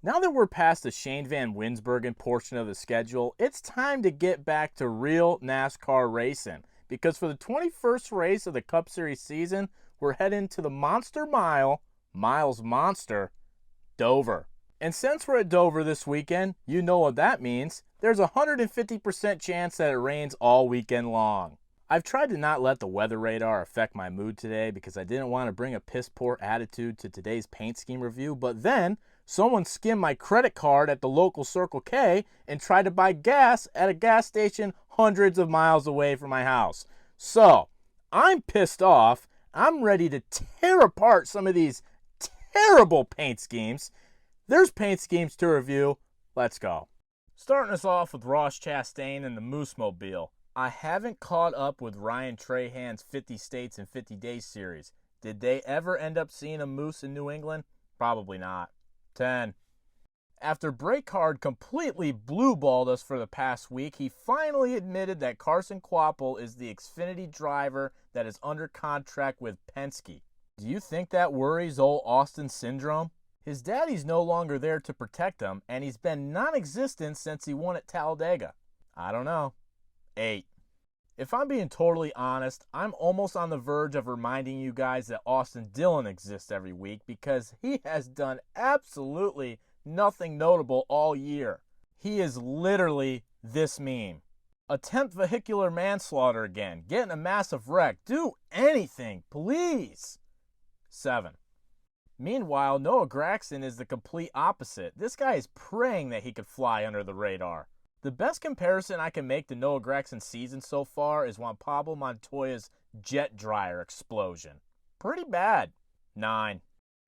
Now that we're past the Shane Van Wisbergen portion of the schedule, it's time to get back to real NASCAR racing. Because for the 21st race of the Cup Series season, we're heading to the Monster Mile, Miles Monster, Dover. And since we're at Dover this weekend, you know what that means. There's a 150% chance that it rains all weekend long. I've tried to not let the weather radar affect my mood today because I didn't want to bring a piss poor attitude to today's paint scheme review, but then someone skimmed my credit card at the local Circle K and tried to buy gas at a gas station hundreds of miles away from my house. So, I'm pissed off. I'm ready to tear apart some of these terrible paint schemes. There's paint schemes to review. Let's go. Starting us off with Ross Chastain and the Moose Mobile. I haven't caught up with Ryan Trahan's 50 States in 50 Days series. Did they ever end up seeing a moose in New England? Probably not. 10. After Breakard completely blue-balled us for the past week, he finally admitted that Carson Kvapil is the Xfinity driver that is under contract with Penske. Do you think that worries old Austin Syndrome? His daddy's no longer there to protect him, and he's been non-existent since he won at Talladega. I don't know. 8. If I'm being totally honest, I'm almost on the verge of reminding you guys that Austin Dillon exists every week because he has done absolutely nothing notable all year. He is literally this meme. Attempt vehicular manslaughter again. Get in a massive wreck. Do anything, please. 7. Meanwhile, Noah Gragson is the complete opposite. This guy is praying that he could fly under the radar. The best comparison I can make to Noah Gragson's season so far is Juan Pablo Montoya's jet dryer explosion. Pretty bad. 9.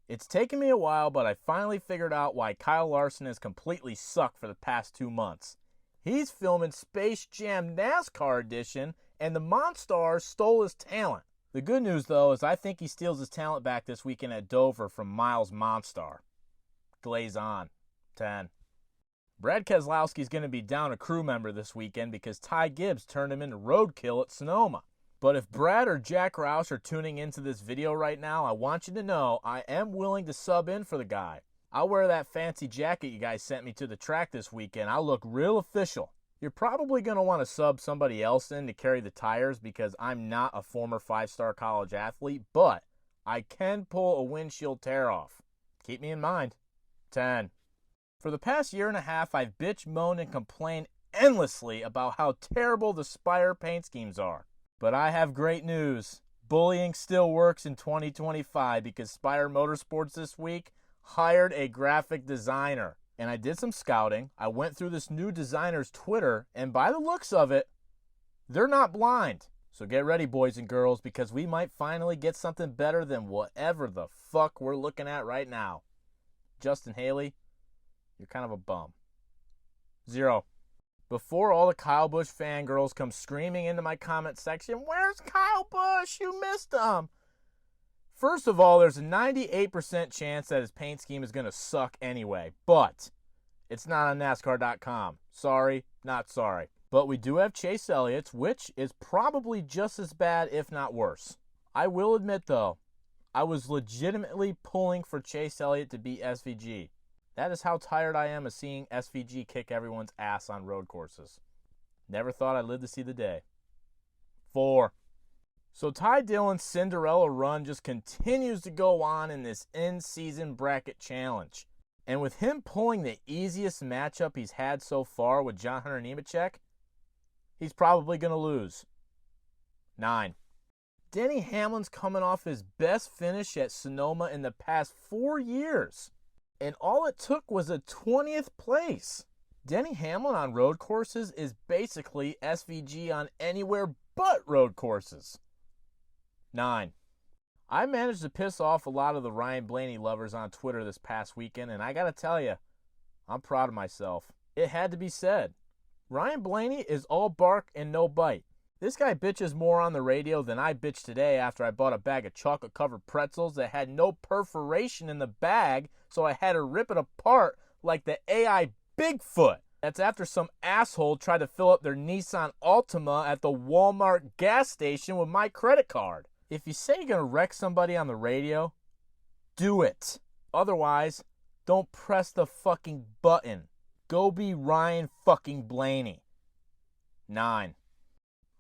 It's taken me a while, but I finally figured out why Kyle Larson has completely sucked for the past 2 months. He's filming Space Jam NASCAR edition, and the Monstars stole his talent. The good news, though, is I think he steals his talent back this weekend at Dover from Miles Monstar. Glaze on. 10. Brad Keselowski's going to be down a crew member this weekend because Ty Gibbs turned him into roadkill at Sonoma. But if Brad or Jack Roush are tuning into this video right now, I want you to know I am willing to sub in for the guy. I'll wear that fancy jacket you guys sent me to the track this weekend. I'll look real official. You're probably going to want to sub somebody else in to carry the tires because I'm not a former 5-star college athlete, but I can pull a windshield tear off. Keep me in mind. 10. For the past year and a half, I've bitch, moaned, and complained endlessly about how terrible the Spire paint schemes are. But I have great news. Bullying still works in 2025 because Spire Motorsports this week hired a graphic designer. And I did some scouting. I went through this new designer's Twitter, and by the looks of it, they're not blind. So get ready, boys and girls, because we might finally get something better than whatever the fuck we're looking at right now. Justin Haley, you're kind of a bum. 0. Before all the Kyle Busch fangirls come screaming into my comment section, "Where's Kyle Busch? You missed him." First of all, there's a 98% chance that his paint scheme is going to suck anyway, but it's not on NASCAR.com. Sorry, not sorry. But we do have Chase Elliott's, which is probably just as bad, if not worse. I will admit, though, I was legitimately pulling for Chase Elliott to beat SVG. That is how tired I am of seeing SVG kick everyone's ass on road courses. Never thought I'd live to see the day. 4. So Ty Dillon's Cinderella run just continues to go on in this in-season bracket challenge. And with him pulling the easiest matchup he's had so far with John Hunter Nemechek, he's probably going to lose. 9. Denny Hamlin's coming off his best finish at Sonoma in the past 4 years. And all it took was a 20th place. Denny Hamlin on road courses is basically SVG on anywhere but road courses. 9. I managed to piss off a lot of the Ryan Blaney lovers on Twitter this past weekend, and I gotta tell you, I'm proud of myself. It had to be said. Ryan Blaney is all bark and no bite. This guy bitches more on the radio than I bitched today after I bought a bag of chocolate-covered pretzels that had no perforation in the bag, so I had to rip it apart like the AI Bigfoot. That's after some asshole tried to fill up their Nissan Altima at the Walmart gas station with my credit card. If you say you're going to wreck somebody on the radio, do it. Otherwise, Don't press the fucking button. Go be Ryan fucking Blaney. 9.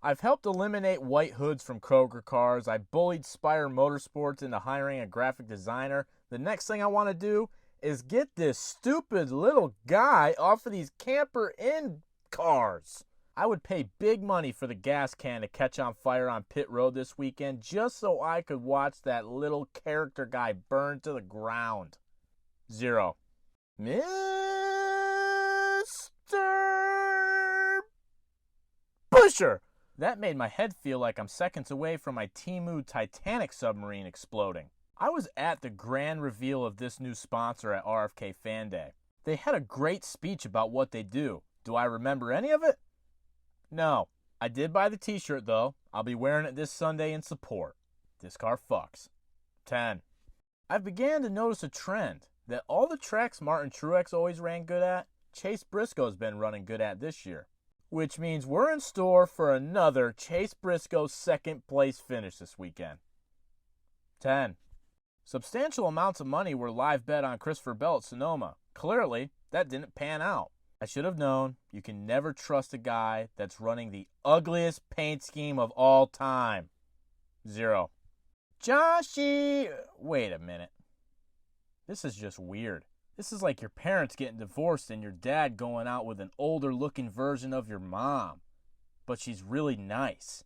I've helped eliminate white hoods from Kroger cars. I bullied Spire Motorsports into hiring a graphic designer. The next thing I want to do is get this stupid little guy off of these camper-in cars. I would pay big money for the gas can to catch on fire on pit road this weekend just so I could watch that little character guy burn to the ground. 0. Mr. Busher! That made my head feel like I'm seconds away from my Temu Titanic submarine exploding. I was at the grand reveal of this new sponsor at RFK Fan Day. They had a great speech about what they do. Do I remember any of it? No. I did buy the t-shirt though. I'll be wearing it this Sunday in support. This car fucks. 10. I've began to notice a trend that all the tracks Martin Truex always ran good at, Chase Briscoe's been running good at this year. Which means we're in store for another Chase Briscoe second place finish this weekend. 10. Substantial amounts of money were live bet on Christopher Bell at Sonoma. Clearly, that didn't pan out. I should have known you can never trust a guy that's running the ugliest paint scheme of all time. 0. Joshy! Wait a minute. This is just weird. This is like your parents getting divorced and your dad going out with an older looking version of your mom. But she's really nice.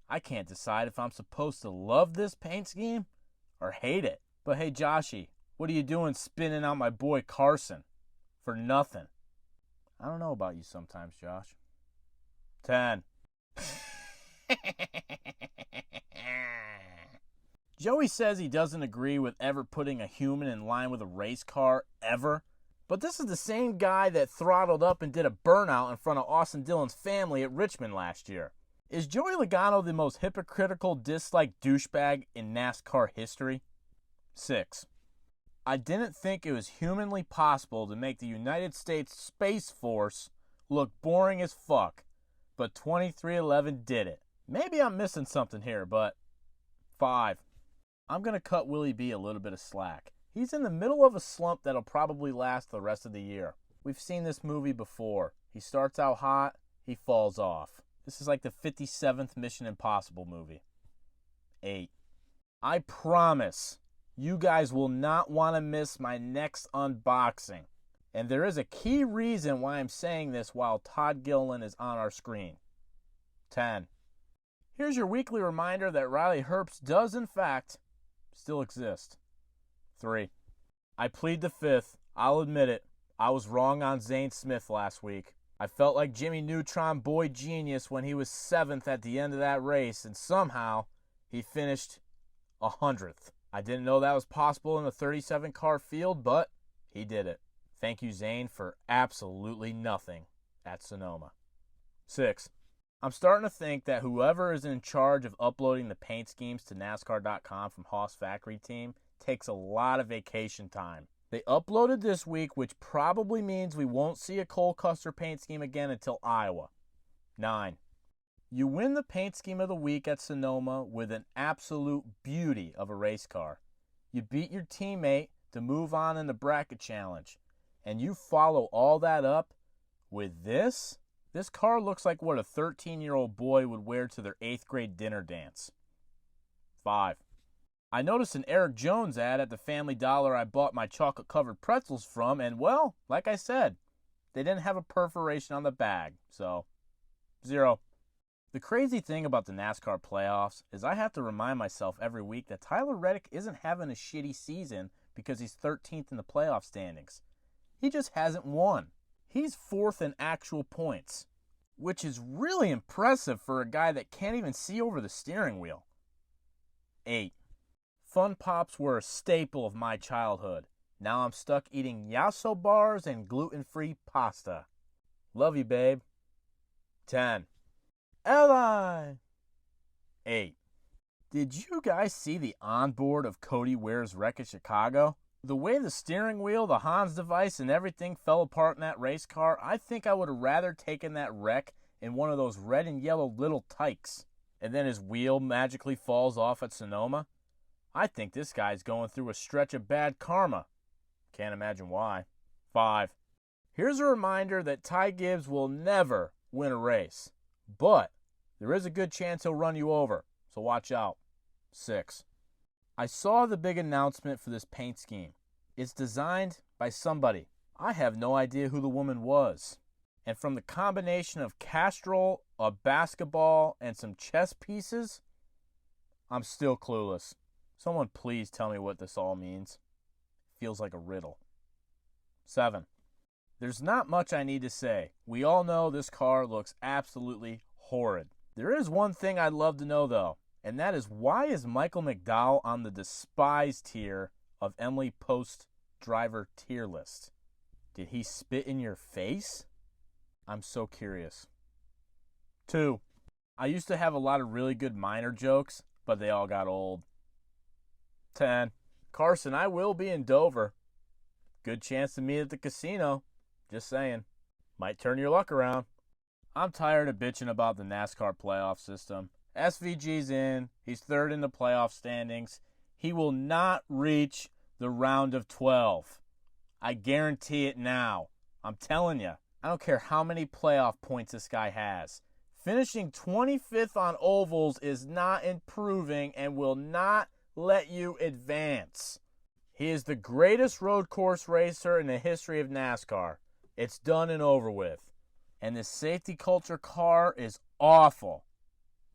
I can't decide if I'm supposed to love this paint scheme or hate it. But hey, Joshy, what are you doing spinning out my boy Carson? For nothing. I don't know about you sometimes, Josh. 10. Joey says he doesn't agree with ever putting a human in line with a race car, ever. But this is the same guy that throttled up and did a burnout in front of Austin Dillon's family at Richmond last year. Is Joey Logano the most hypocritical, disliked douchebag in NASCAR history? 6. I didn't think it was humanly possible to make the United States Space Force look boring as fuck, but 2311 did it. Maybe I'm missing something here, but 5. I'm going to cut Willie B a little bit of slack. He's in the middle of a slump that'll probably last the rest of the year. We've seen this movie before. He starts out hot, he falls off. This is like the 57th Mission Impossible movie. 8. I promise you guys will not want to miss my next unboxing. And there is a key reason why I'm saying this while Todd Gilliland is on our screen. 10. Here's your weekly reminder that Riley Herbst does, in fact, still exist. 3. I plead the fifth. I'll admit it. I was wrong on Zane Smith last week. I felt like Jimmy Neutron Boy Genius when he was 7th at the end of that race, and somehow he finished 100th. I didn't know that was possible in a 37-car field, but he did it. Thank you, Zane, for absolutely nothing at Sonoma. 6. I'm starting to think that whoever is in charge of uploading the paint schemes to NASCAR.com from Haas Factory Team takes a lot of vacation time. They uploaded this week, which probably means we won't see a Cole Custer paint scheme again until Iowa. 9. You win the paint scheme of the week at Sonoma with an absolute beauty of a race car. You beat your teammate to move on in the bracket challenge. And you follow all that up with this? This car looks like what a 13-year-old boy would wear to their 8th grade dinner dance. 5. I noticed an Eric Jones ad at the Family Dollar I bought my chocolate-covered pretzels from, and, well, like I said, they didn't have a perforation on the bag, so 0. The crazy thing about the NASCAR playoffs is I have to remind myself every week that Tyler Reddick isn't having a shitty season because he's 13th in the playoff standings. He just hasn't won. He's 4th in actual points, which is really impressive for a guy that can't even see over the steering wheel. 8. Fun Pops were a staple of my childhood. Now I'm stuck eating Yasso bars and gluten-free pasta. Love you, babe. 10. Ally. 8. Did you guys see the onboard of Cody Ware's wreck at Chicago? The way the steering wheel, the Hans device, and everything fell apart in that race car, I think I would have rather taken that wreck in one of those red and yellow little tykes. And then his wheel magically falls off at Sonoma. I think this guy's going through a stretch of bad karma. Can't imagine why. 5. Here's a reminder that Ty Gibbs will never win a race, but there is a good chance he'll run you over, so watch out. 6. I saw the big announcement for this paint scheme. It's designed by somebody. I have no idea who the woman was. And from the combination of Castrol, a basketball, and some chess pieces, I'm still clueless. Someone please tell me what this all means. Feels like a riddle. 7. There's not much I need to say. We all know this car looks absolutely horrid. There is one thing I'd love to know, though, and that is why is Michael McDowell on the despised tier of Emily Post's driver tier list? Did he spit in your face? I'm so curious. 2. I used to have a lot of really good minor jokes, but they all got old. 10. Carson, I will be in Dover. Good chance to meet at the casino. Just saying. Might turn your luck around. I'm tired of bitching about the NASCAR playoff system. SVG's in. He's third in the playoff standings. He will not reach the round of 12. I guarantee it now. I'm telling you. I don't care how many playoff points this guy has. Finishing 25th on ovals is not improving and will not let you advance. He is the greatest road course racer in the history of NASCAR. It's done and over with. And this safety culture car is awful.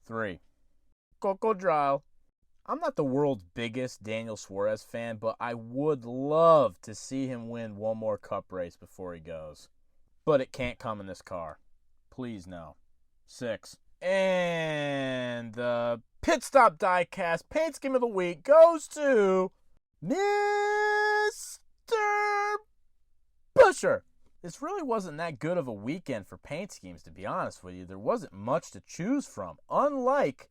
3. Cocodrile. I'm not the world's biggest Daniel Suarez fan, but I would love to see him win one more cup race before he goes. But it can't come in this car. Please no. 6. And the pit stop diecast paint scheme of the week goes to Mr. Busher. This really wasn't that good of a weekend for paint schemes, to be honest with you. There wasn't much to choose from, unlike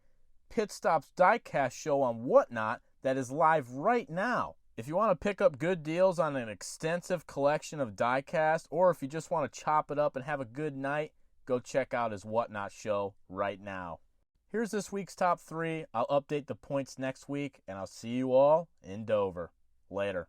Pit Stop's diecast show on Whatnot that is live right now. If you want to pick up good deals on an extensive collection of diecast, or if you just want to chop it up and have a good night, go check out his Whatnot show right now. Here's this week's top 3. I'll update the points next week, and I'll see you all in Dover. Later.